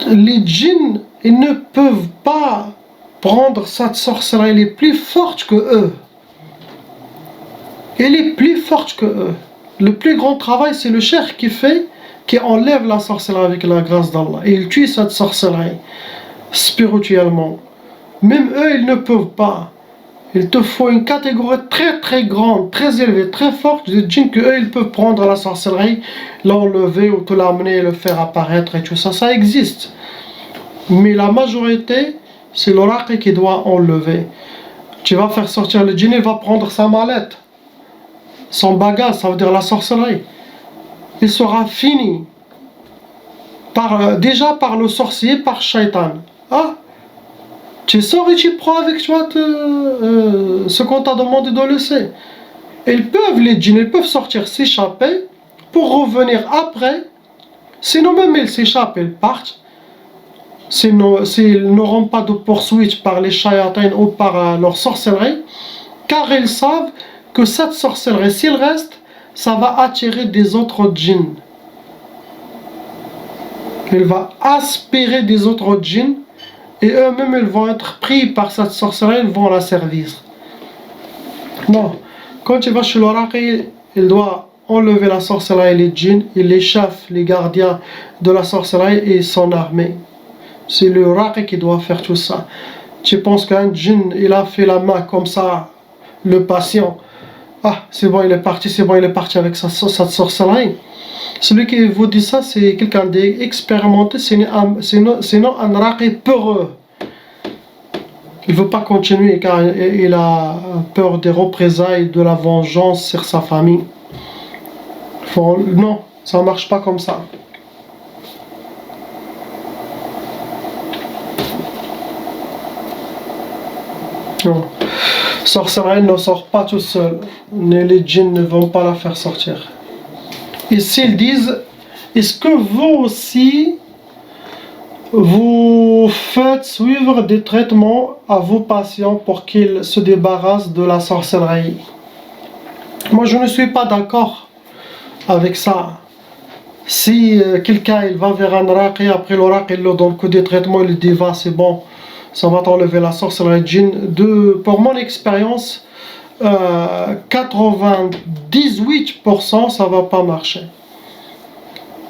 A: les djinns, ils ne peuvent pas prendre cette sorcellerie, elle est plus forte que eux. Elle est plus forte que eux. Le plus grand travail, c'est le cheikh qui enlève la sorcellerie avec la grâce d'Allah. Et il tue cette sorcellerie spirituellement. Même eux, ils ne peuvent pas. Il te faut une catégorie très très grande, très élevée, très forte de djinns que eux, ils peuvent prendre la sorcellerie, l'enlever ou te l'amener, le faire apparaître et tout ça. Ça existe. Mais la majorité, c'est l'oracle qui doit enlever. Tu vas faire sortir le djinn, il va prendre sa mallette, son bagage, ça veut dire la sorcellerie. Il sera fini. Déjà par le sorcier, par Shaitan. Ah, tu sors et tu prends avec toi ce qu'on t'a demandé de laisser. Ils peuvent, les djinns, ils peuvent sortir, s'échapper pour revenir après. Sinon même ils s'échappent, ils partent. S'ils n'auront pas de poursuite par les shayatins ou par leur sorcellerie, car ils savent que cette sorcellerie, s'il reste, ça va attirer des autres djinns. Il va aspirer des autres djinns et eux-mêmes ils vont être pris par cette sorcellerie, ils vont la servir. Non, quand tu vas chez l'oracle, il doit enlever la sorcellerie et les djinns, et les chefs, les gardiens de la sorcellerie et son armée. C'est le raqi qui doit faire tout ça. Tu penses qu'un djinn, il a fait la main comme ça, le patient. Ah, c'est bon, il est parti, c'est bon, il est parti avec cette sorcellerie. Celui qui vous dit ça, c'est quelqu'un d'expérimenté, sinon un raqi peureux. Il ne veut pas continuer car il a peur des représailles, de la vengeance sur sa famille. Non, ça ne marche pas comme ça. Non. Sorcellerie ne sort pas tout seul, les djinns ne vont pas la faire sortir. Ici ils disent, est-ce que vous aussi vous faites suivre des traitements à vos patients pour qu'ils se débarrassent de la sorcellerie? Moi je ne suis pas d'accord avec ça. Si quelqu'un il va vers un raqi, après le raqi il leur donne que des traitements, il dit va c'est bon, ça va t'enlever la sorcellerie djinn. Pour mon expérience, 98% ça va pas marcher.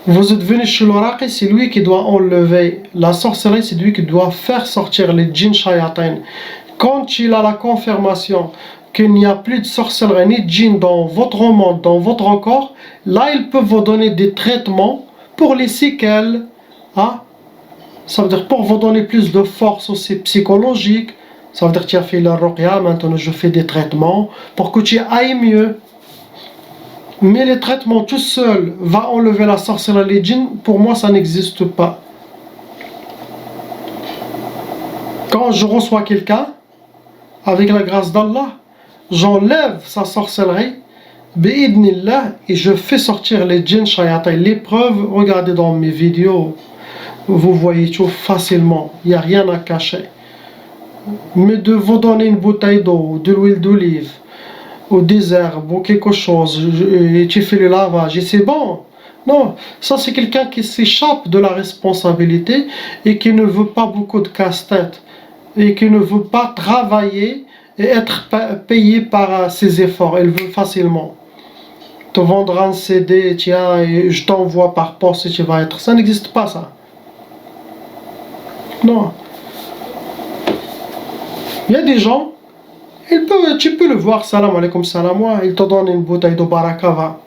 A: Vous êtes venu chez l'oracle, c'est lui qui doit enlever la sorcellerie, c'est lui qui doit faire sortir les djinns shayatin. Quand il a la confirmation qu'il n'y a plus de sorcellerie ni de djinn dans votre monde, dans votre corps, là il peut vous donner des traitements pour les séquelles. Hein? Ça veut dire pour vous donner plus de force aussi psychologique, Ça veut dire que tu as fait la ruqya, maintenant je fais des traitements pour que tu ailles mieux. Mais les traitements tout seuls va enlever la sorcellerie, les djinns, pour moi ça n'existe pas. Quand je reçois quelqu'un, avec la grâce d'Allah, j'enlève sa sorcellerie, bi'idnillah, et je fais sortir les djinns shayatin. Les preuves, regardez dans mes vidéos, vous voyez tout facilement, il n'y a rien à cacher. Mais de vous donner une bouteille d'eau, de l'huile d'olive, ou des herbes, ou quelque chose, et tu fais le lavage, et c'est bon. Non, ça c'est quelqu'un qui s'échappe de la responsabilité et qui ne veut pas beaucoup de casse-tête, et qui ne veut pas travailler et être payé par ses efforts. Elle veut facilement te vendre un CD, tiens, et je t'envoie par poste et tu vas être. Ça n'existe pas, ça. Non. Il y a des gens, tu peux le voir, salam alaikum, salam, il te donne une bouteille de barakava.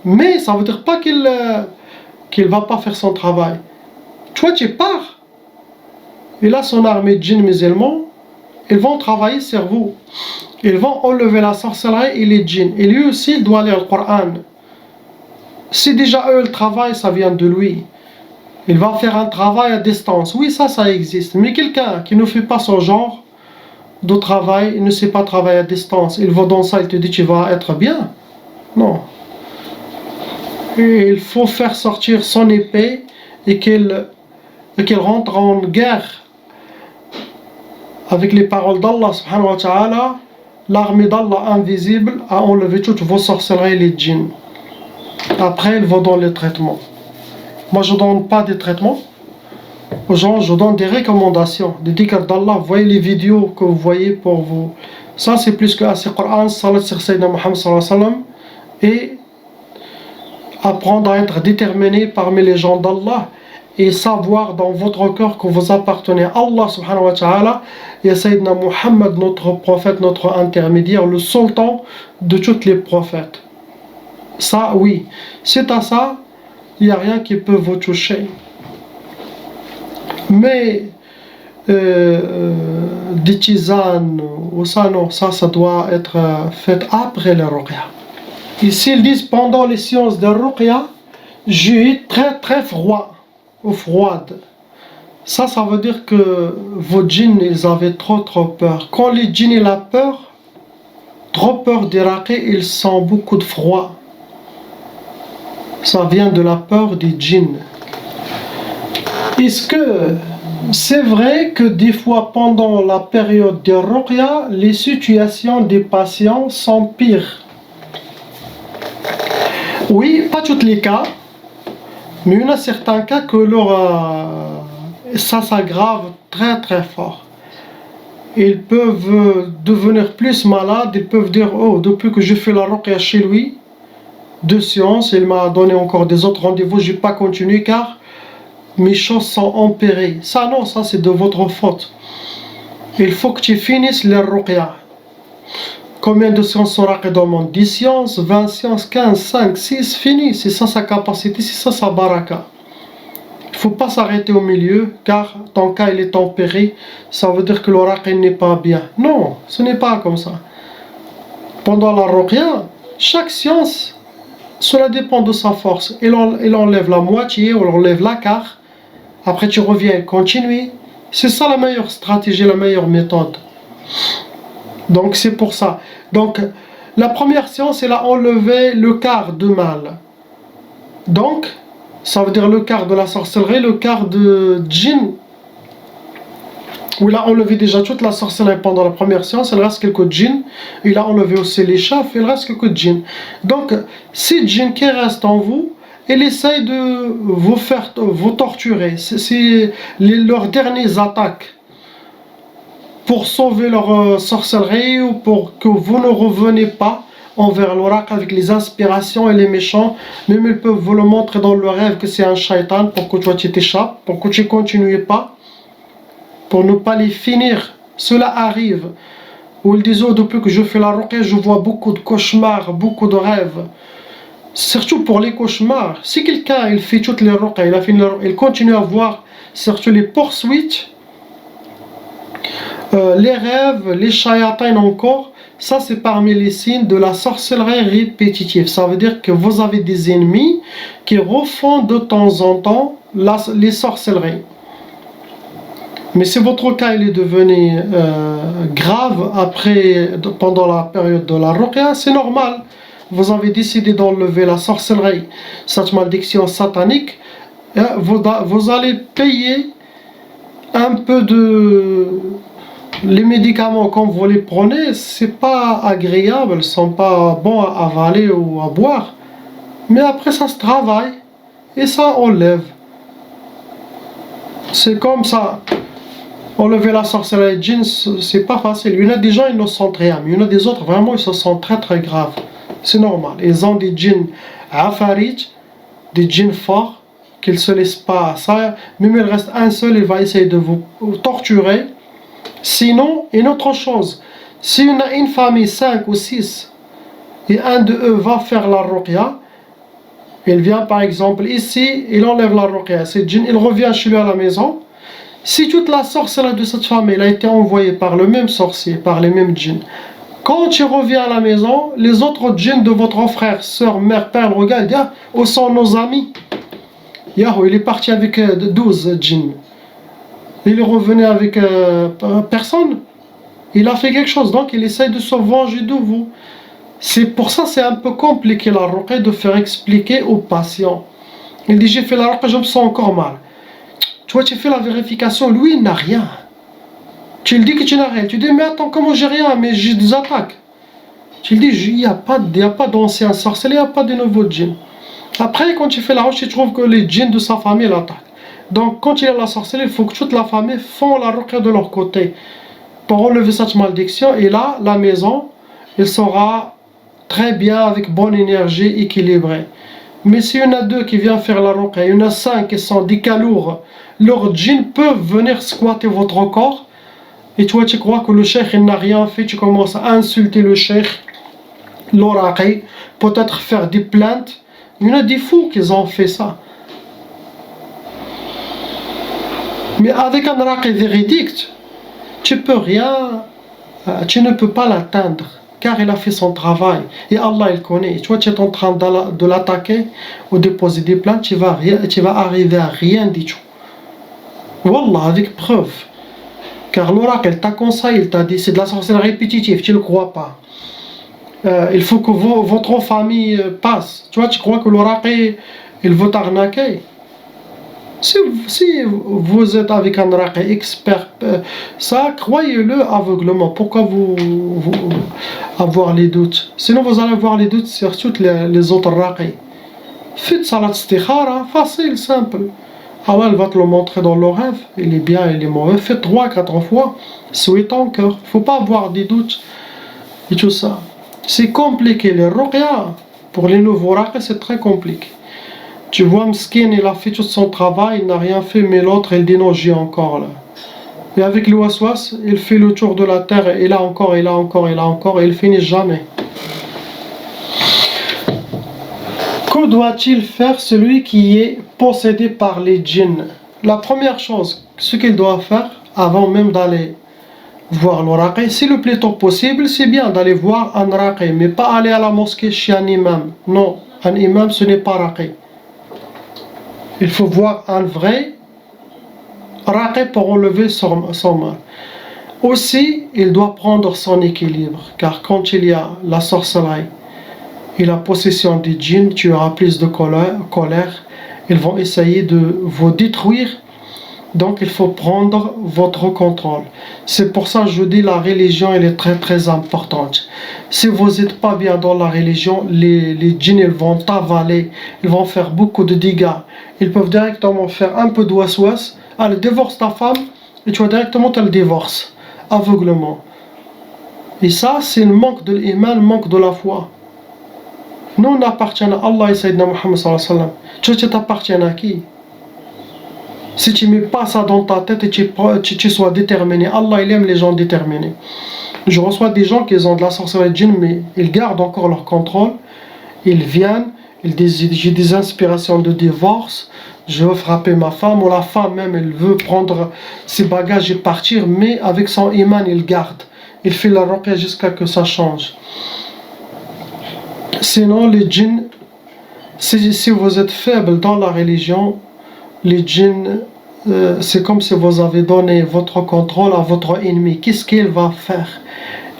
A: Mais ça ne veut dire pas qu'il ne va pas faire son travail. Toi, tu pars. Et là, son armée de djinns musulmans, ils vont travailler sur vous. Ils vont enlever la sorcellerie et les djinns. Et lui aussi, il doit lire le Coran. Si déjà eux, le travail, ça vient de lui. Il va faire un travail à distance. Oui, ça existe. Mais quelqu'un qui ne fait pas son genre de travail, il ne sait pas travailler à distance. Il va dans ça, il te dit, tu vas être bien. Non. Et il faut faire sortir son épée et qu'il rentre en guerre avec les paroles d'Allah subhanahu wa ta'ala. L'armée d'Allah invisible a enlevé toutes vos sorcelleries et les djinns. Après, il va dans les traitements. Moi, je ne donne pas des traitements aux gens, je donne des recommandations, des dhikr d'Allah. Vous voyez les vidéos que vous voyez pour vous. Ça, c'est plus que assez Coran, salat sur Sayyidina Muhammad sallallahu alayhi wa sallam, et apprendre à être déterminé parmi les gens d'Allah et savoir dans votre cœur que vous appartenez à Allah subhanahu wa ta'ala et à Sayyidina Muhammad, notre prophète, notre intermédiaire, le sultan de tous les prophètes. Ça, oui. C'est à ça, il n'y a rien qui peut vous toucher. Mais des tisanes ou ça, non, ça doit être fait après la ruqya. Ici, ils disent pendant les séances de ruqya, j'ai eu très très froid ou froide. Ça veut dire que vos djinns, ils avaient trop peur. Quand les djinns, ils ont peur, trop peur d'Iraqi, ils sentent beaucoup de froid. Ça vient de la peur des djinns. Est-ce que c'est vrai que des fois pendant la période de ruqya, les situations des patients sont pires? Oui, pas tous les cas, mais il y en a certains cas que ça s'aggrave très très fort. Ils peuvent devenir plus malades, ils peuvent dire, oh, depuis que je fais la ruqya chez lui, 2 séances, il m'a donné encore des autres rendez-vous, je n'ai pas continué car mes choses sont empirées. Ça non, ça c'est de votre faute. Il faut que tu finisses les ruqya. Combien de séances sont ruqya demande? 10 séances, 20 séances, 15, 5, 6, fini. C'est ça sa capacité, c'est ça sa baraka. Il ne faut pas s'arrêter au milieu car ton cas il est tempéré. Ça veut dire que le ruqya n'est pas bien. Non, ce n'est pas comme ça. Pendant la ruqya, chaque séance, cela dépend de sa force. Il enlève la moitié, ou il enlève la quart. Après tu reviens, continue. C'est ça la meilleure stratégie, la meilleure méthode. Donc c'est pour ça. Donc la première séance, elle a enlevé le quart de mal. Donc ça veut dire le quart de la sorcellerie, le quart de djinn. Où il a enlevé déjà toute la sorcellerie pendant la première séance, il reste quelques djinns. Il a enlevé aussi les chefs, il reste quelques djinns. Donc ces djinns qui restent en vous, il essaye de vous torturer. C'est leurs dernières attaques pour sauver leur sorcellerie ou pour que vous ne reveniez pas envers l'oracle avec les inspirations et les méchants. Même ils peuvent vous le montrer dans le rêve que c'est un shaitan pour que toi tu t'échappes, pour que tu ne continues pas, pour ne pas les finir. Cela arrive. Où ils disent, oh, depuis que je fais la ruqya, je vois beaucoup de cauchemars, beaucoup de rêves. Surtout pour les cauchemars. Si quelqu'un il fait toutes les ruqya, il continue à voir surtout les poursuites Les rêves, les shayatins encore, ça c'est parmi les signes de la sorcellerie répétitive. Ça veut dire que vous avez des ennemis qui refont de temps en temps les sorcelleries. Mais si votre cas il est devenu grave pendant la période de la ruqya, c'est normal. Vous avez décidé d'enlever la sorcellerie, cette malédiction satanique, vous allez payer un peu de... Les médicaments, quand vous les prenez, c'est pas agréable, ils sont pas bons à avaler ou à boire. Mais après, ça se travaille et ça enlève. C'est comme ça. Enlever la sorcellerie djinn, c'est pas facile. Il y en a des gens, ils ne sentent rien, mais il y en a des autres, vraiment, ils se sentent très très graves. C'est normal. Ils ont des djinns afarit, des djinns forts, qu'ils ne se laissent pas. Ça, même il reste un seul, il va essayer de vous torturer. Sinon, une autre chose, si on a une famille, 5 ou 6, et un de eux va faire la ruqya, il vient par exemple ici, il enlève la ruqya, c'est djinn, il revient chez lui à la maison. Si toute la sorcellerie de cette famille a été envoyée par le même sorcier, par les mêmes djinns, quand il revient à la maison, les autres djinns de votre frère, soeur, mère, père, le regardent, disent, où sont nos amis? Yahoo, il est parti avec 12 djinns. Il est revenu avec personne. Il a fait quelque chose, donc il essaye de se venger de vous. C'est pour ça c'est un peu compliqué la ruqya de faire expliquer aux patients. Il dit j'ai fait la ruqya, je me sens encore mal. Tu vois, tu fais la vérification, lui il n'a rien. Tu lui dis que tu n'as rien. Tu dis mais attends, comment j'ai rien, mais j'ai des attaques. Tu lui dis il n'y a pas d'anciens sorciers, il n'y a pas de nouveaux djinns. Après quand tu fais la ruqya, tu trouves que les djinns de sa famille l'attaquent. Donc quand il y a la sorcellerie, il faut que toute la famille font la ruqya de leur côté pour enlever cette malédiction. Et là, la maison, elle sera très bien, avec bonne énergie, équilibrée. Mais s'il y en a 2 qui viennent faire la ruqya, il y en a 5 qui sont des calours, leurs djinns peuvent venir squatter votre corps. Et toi, tu crois que le cheikh il n'a rien fait, tu commences à insulter le cheikh, l'oraqi, peut-être faire des plaintes. Il y en a des fous qui ont fait ça. Mais avec un raqi véridique, tu ne peux pas l'atteindre, car il a fait son travail, et Allah il connaît. Tu vois, tu es en train de l'attaquer, ou de poser des plaintes, tu vas arriver à rien du tout. Wallah, avec preuve. Car l'oracle t'a conseillé, il t'a dit, c'est de la sorcellerie répétitive, tu ne le crois pas. Il faut que votre famille passe. Tu vois, tu crois que l'oracle, il veut t'arnaquer. Si vous êtes avec un raqi expert, ça, croyez-le aveuglement. Pourquoi vous avoir les doutes? Sinon vous allez avoir les doutes sur toutes les autres raqis. Faites salat istikhara, facile, simple. Allah va te le montrer dans le rêve. Il est bien, il est mauvais. Faites 3-4 fois. Souhaite ton cœur. Il ne faut pas avoir des doutes. Et tout ça. C'est compliqué. Les ruqya, pour les nouveaux raqis, c'est très compliqué. Tu vois, Mskin, il a fait tout son travail, il n'a rien fait, mais l'autre, il dit non, j'ai encore là. Et avec le waswas, il fait le tour de la terre, et là encore, et là encore, et là encore, et il finit jamais. Que doit-il faire celui qui est possédé par les djinns? La première chose, ce qu'il doit faire, avant même d'aller voir le raqi, si le plus tôt possible, c'est bien d'aller voir un raqi, mais pas aller à la mosquée chez un imam. Non, un imam, ce n'est pas raqi. Il faut voir un vrai raqi pour enlever son mal. Aussi, il doit prendre son équilibre, car quand il y a la sorcellerie et la possession des djinns, tu auras plus de colère. Ils vont essayer de vous détruire. Donc il faut prendre votre contrôle. C'est pour ça que je dis la religion elle est très très importante. Si vous n'êtes pas bien dans la religion, les djinns ils vont t'avaler, ils vont faire beaucoup de dégâts. Ils peuvent directement faire un peu de waswas, allez divorce ta femme et tu vas directement te le divorce, aveuglement. Et ça c'est le manque de l'iman, le manque de la foi. Nous on appartient à Allah et Sayyidina Muhammad sallallahu alayhi wa sallam. Tu t'appartiens à qui? Si tu ne mets pas ça dans ta tête et tu sois déterminé, Allah il aime les gens déterminés. Je reçois des gens qui ont de la sorcellerie djinn, mais ils gardent encore leur contrôle. Ils viennent, Il dit, j'ai des inspirations de divorce, je veux frapper ma femme, ou la femme même, elle veut prendre ses bagages et partir, mais avec son iman, il garde. Il fait la ruqya jusqu'à que ça change. Sinon, les djinns, si vous êtes faible dans la religion, les djinns, c'est comme si vous avez donné votre contrôle à votre ennemi. Qu'est-ce qu'il va faire?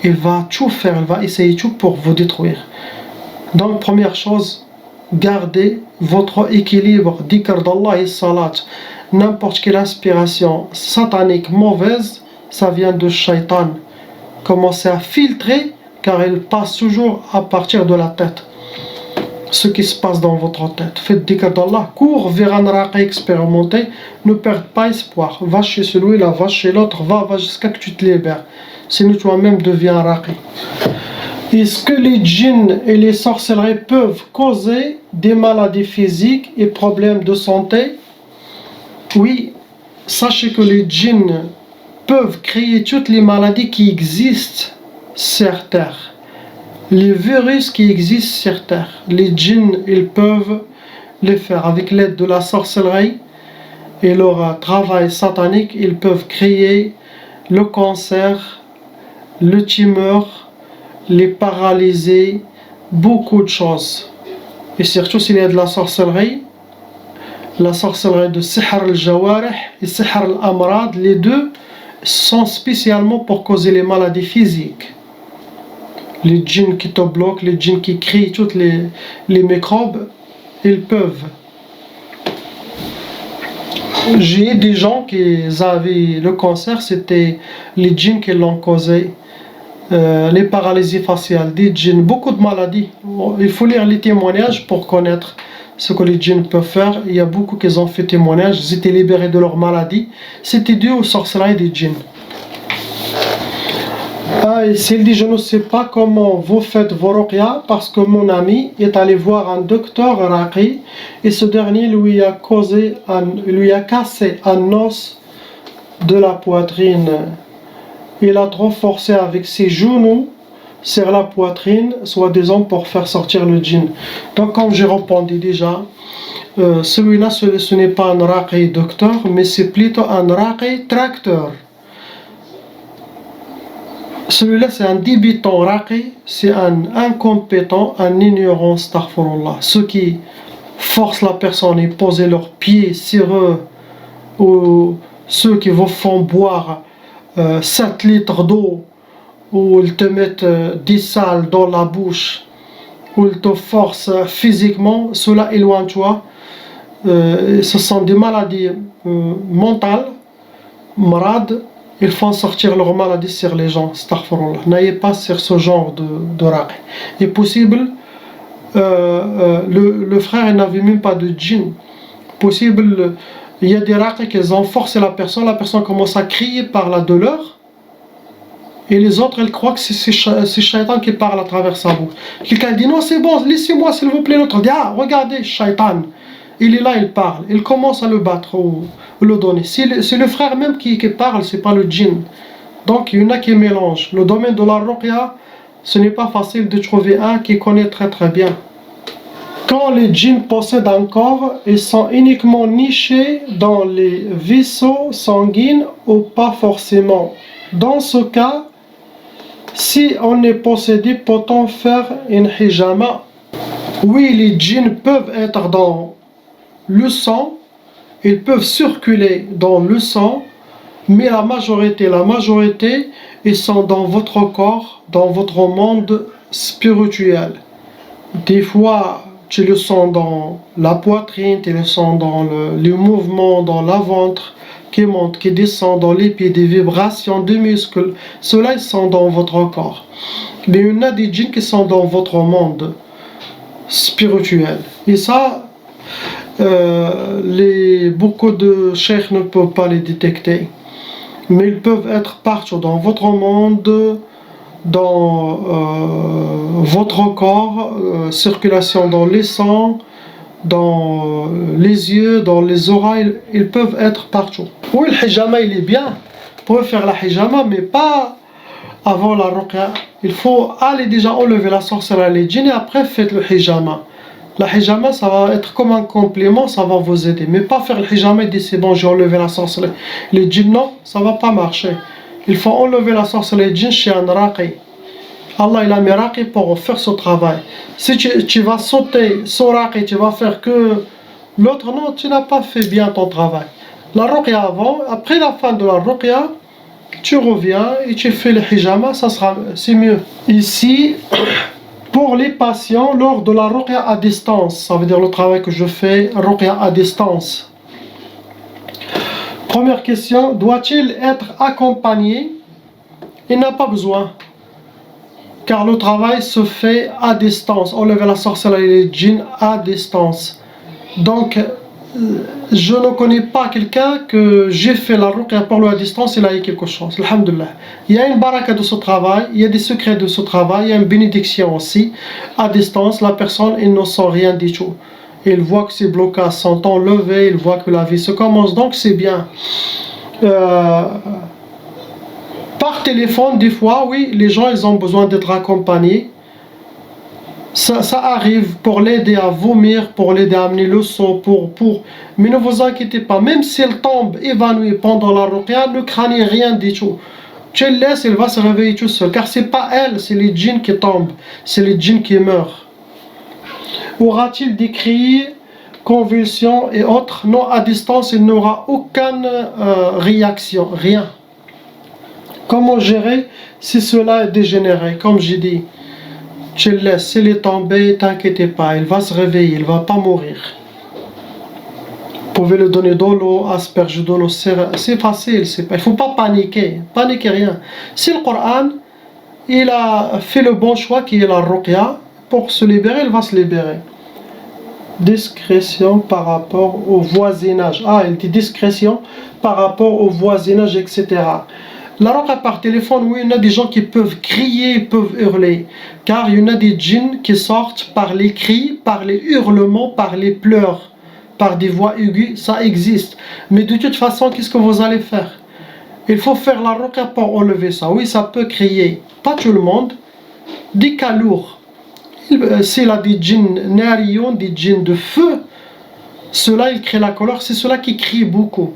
A: Il va tout faire, il va essayer tout pour vous détruire. Donc, première chose, gardez votre équilibre, dhikr d'Allah et salat. N'importe quelle inspiration satanique mauvaise, ça vient de shaitan. Commencez à filtrer, car elle passe toujours à partir de la tête. Ce qui se passe dans votre tête. Faites dhikr d'Allah, cours vers un raqi expérimenté, ne perds pas espoir. Va chez celui-là, va chez l'autre, va jusqu'à que tu te libères. Sinon toi-même deviens un raqi. Est-ce que les djinns et les sorcelleries peuvent causer des maladies physiques et problèmes de santé? Oui, sachez que les djinns peuvent créer toutes les maladies qui existent sur Terre. Les virus qui existent sur Terre, les djinns, ils peuvent les faire avec l'aide de la sorcellerie et leur travail satanique. Ils peuvent créer le cancer, le tumeur, les paralyser, beaucoup de choses. Et surtout s'il y a de la sorcellerie de sihr al-jawarih et sihr al-amrad, les deux sont spécialement pour causer les maladies physiques. Les djinns qui te bloquent, les djinns qui créent toutes les microbes, ils peuvent. J'ai des gens qui avaient le cancer, c'était les djinns qui l'ont causé. Les paralysies faciales, des djinns, beaucoup de maladies. Il faut lire les témoignages pour connaître ce que les djinns peuvent faire. Il y a beaucoup qui ont fait témoignage, ils étaient libérés de leur maladie. C'était dû aux sorcelleries des djinns. Et s'il dit, je ne sais pas comment vous faites vos ruqya, parce que mon ami est allé voir un docteur raqi et ce dernier lui a cassé un os de la poitrine. Il a trop forcé avec ses genoux sur la poitrine, soi-disant pour faire sortir le djinn. Donc comme j'ai répondu déjà, celui-là ce n'est pas un raqi docteur, mais c'est plutôt un raqi tracteur. Celui-là c'est un débutant raqi, c'est un incompétent, un ignorant, astaghfirullah. Ceux qui forcent la personne et posent leurs pieds sur eux, ou ceux qui vous font boire 7 litres d'eau, où ils te mettent 10 salles dans la bouche, où ils te forcent physiquement, cela éloigne-toi. Ce sont des maladies mentales, marades. Ils font sortir leur maladie sur les gens, astaghfirullah. N'ayez pas sur ce genre de raqi. Il est possible, le frère n'avait même pas de djinn. Possible, il y a des raqi qui ont forcé la personne commence à crier par la douleur, et les autres, elles croient que c'est Shaitan qui parle à travers sa bouche. Quelqu'un dit non, c'est bon, laissez-moi s'il vous plaît. L'autre dit ah, regardez, Shaitan, il est là, il parle. Il commence à le battre ou le donner. C'est le frère même qui parle, c'est pas le djinn. Donc il y en a qui mélangent. Le domaine de la ruqya, ce n'est pas facile de trouver un qui connaît très très bien. Quand les djinns possèdent un corps, ils sont uniquement nichés dans les vaisseaux sanguins ou pas forcément. Dans ce cas, si on est possédé, peut-on faire une hijama? Oui, les djinns peuvent être dans le sang, ils peuvent circuler dans le sang, mais la majorité, ils sont dans votre corps, dans votre monde spirituel. Des fois, tu le sens dans la poitrine, tu le sens dans le mouvement, dans la ventre, qui monte, qui descend dans les pieds, des vibrations de muscles. Ceux-là, ils sont dans votre corps. Mais il y en a des djinns qui sont dans votre monde spirituel. Et ça, beaucoup de cheikhs ne peuvent pas les détecter. Mais ils peuvent être partout dans votre monde, dans votre corps, circulation dans les sangs, dans les yeux, dans les oreilles, ils peuvent être partout. Oui, le hijama il est bien, vous pouvez faire la hijama, mais pas avant la ruqya. Il faut aller déjà enlever la sorcellerie, les djinns, et après faites le hijama. La hijama, ça va être comme un complément, ça va vous aider. Mais pas faire le hijama et dire c'est bon, j'ai enlevé la sorcellerie. Les djinns, non, ça va pas marcher. Il faut enlever la sorcellerie des djinns chez un raqi. Allah il a mis raqi pour faire ce travail. Si tu vas sauter sur raqi, tu vas faire que l'autre, non, tu n'as pas fait bien ton travail. La ruqya avant, après la fin de la ruqya, tu reviens et tu fais le hijama, c'est mieux. Ici, pour les patients, lors de la ruqya à distance, ça veut dire le travail que je fais, ruqya à distance. Première question, doit-il être accompagné? Il n'a pas besoin. Car le travail se fait à distance. Enlever la sorcellerie et les djinns à distance. Donc, je ne connais pas quelqu'un que j'ai fait la ruqya pour lui à distance, il a eu quelque chose. Alhamdulillah. Il y a une baraka de ce travail, il y a des secrets de ce travail, il y a une bénédiction aussi. À distance, la personne, il ne sent rien du tout. Il voit que ses blocages sont enlevés, il voit que la vie se commence, donc c'est bien. Par téléphone, des fois, oui, les gens, ils ont besoin d'être accompagnés. Ça arrive pour l'aider à vomir, pour l'aider à amener le sang, mais ne vous inquiétez pas, même si elle tombe évanouie pendant la ruqya, ne craignez rien du tout. Tu le laisses, elle va se réveiller tout seul, car c'est pas elle, c'est les djinns qui tombent, c'est les djinns qui meurent. Aura-t-il des cris, convulsions et autres? Non, à distance, il n'aura aucune réaction, rien. Comment gérer si cela est dégénéré? Comme j'ai dit, tu le laisses, s'il est tombé, t'inquiète pas, il va se réveiller, il va pas mourir. Vous pouvez lui donner de l'eau, asperger de l'eau, c'est facile, il faut pas paniquer rien. Si le Coran, il a fait le bon choix qui est la ruqya, pour se libérer, il va se libérer. Discrétion par rapport au voisinage. Ah, il dit discrétion par rapport au voisinage, etc. La ruqya par téléphone, oui, il y en a des gens qui peuvent crier, peuvent hurler. Car il y en a des djinns qui sortent par les cris, par les hurlements, par les pleurs, par des voix aiguës, ça existe. Mais de toute façon, qu'est-ce que vous allez faire? Il faut faire la ruqya pour enlever ça. Oui, ça peut crier. Pas tout le monde. Des cas lourds. S'il a des djinns narions, des djinns de feu, ceux-là, ils créent la colère. C'est ceux-là qui crient beaucoup.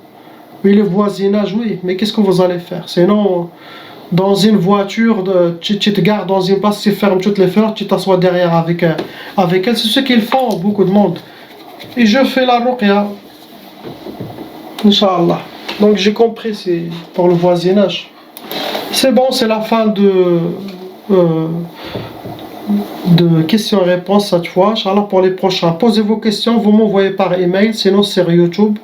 A: Oui, le voisinage, oui, mais qu'est-ce que vous allez faire? Sinon, dans une voiture, tu te gares dans une place, tu fermes toutes les fenêtres, tu t'assois derrière avec elle. C'est ce qu'ils font, beaucoup de monde. Et je fais la ruqya. Inch'Allah. Donc j'ai compris, c'est pour le voisinage. C'est bon, c'est la fin de questions-réponses cette fois. Inch'Allah, pour les prochains, posez vos questions, vous m'envoyez par email, sinon sur YouTube.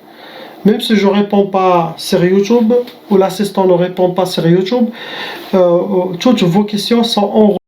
A: Même si je ne réponds pas sur YouTube, ou l'assistant ne répond pas sur YouTube, toutes vos questions sont enregistrées.